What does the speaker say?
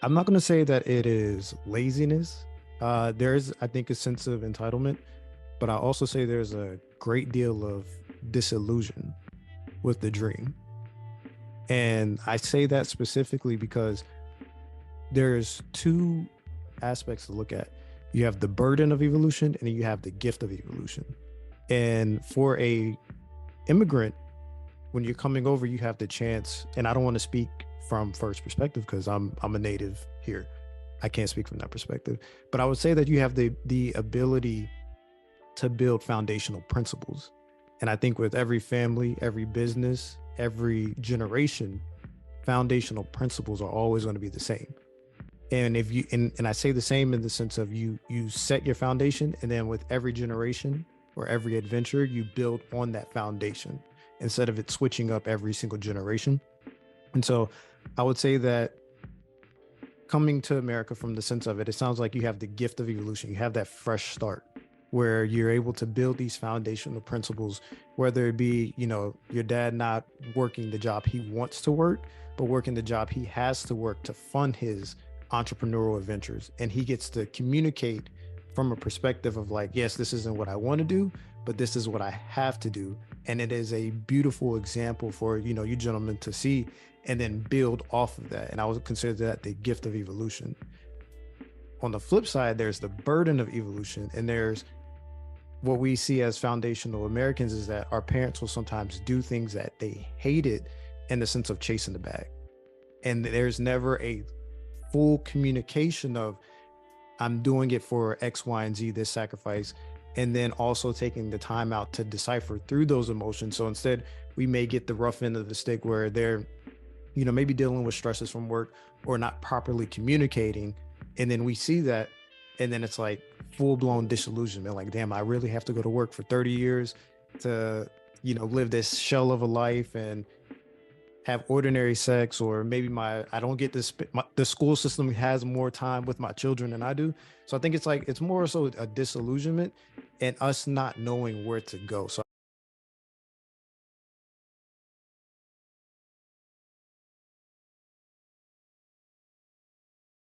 I'm not going to say that it is laziness. There's, I think, a sense of entitlement, but I also say there's a great deal of disillusion with the dream. And I say that specifically because there's two aspects to look at. You have the burden of evolution and then you have the gift of evolution. And for a immigrant, when you're coming over, you have the chance, and I don't want to speak from first perspective because I'm a native here. I can't speak from that perspective, but I would say that you have the ability to build foundational principles. And I think with every family, every business, every generation, foundational principles are always going to be the same. And if you and I say the same in the sense of you set your foundation, and then with every generation or every adventure, you build on that foundation instead of it switching up every single generation. And so I would say that coming to America, from the sense of it, it sounds like you have the gift of evolution. You have that fresh start where you're able to build these foundational principles, whether it be, your dad not working the job he wants to work, but working the job he has to work to fund his entrepreneurial adventures. And he gets to communicate from a perspective of like, yes, this isn't what I want to do, but this is what I have to do. And it is a beautiful example for, you gentlemen to see and then build off of that. And I would consider that the gift of evolution. On the flip side, there's the burden of evolution. And there's what we see as foundational Americans is that our parents will sometimes do things that they hated in the sense of chasing the bag. And there's never a full communication of, I'm doing it for X, Y, and Z, this sacrifice, and then also taking the time out to decipher through those emotions. So instead, we may get the rough end of the stick where they're, maybe dealing with stresses from work or not properly communicating. And then we see that, and then it's like full-blown disillusionment. Like, damn, I really have to go to work for 30 years to, live this shell of a life and have ordinary sex, or maybe I don't get this, the school system has more time with my children than I do. So I think it's more so a disillusionment and us not knowing where to go. So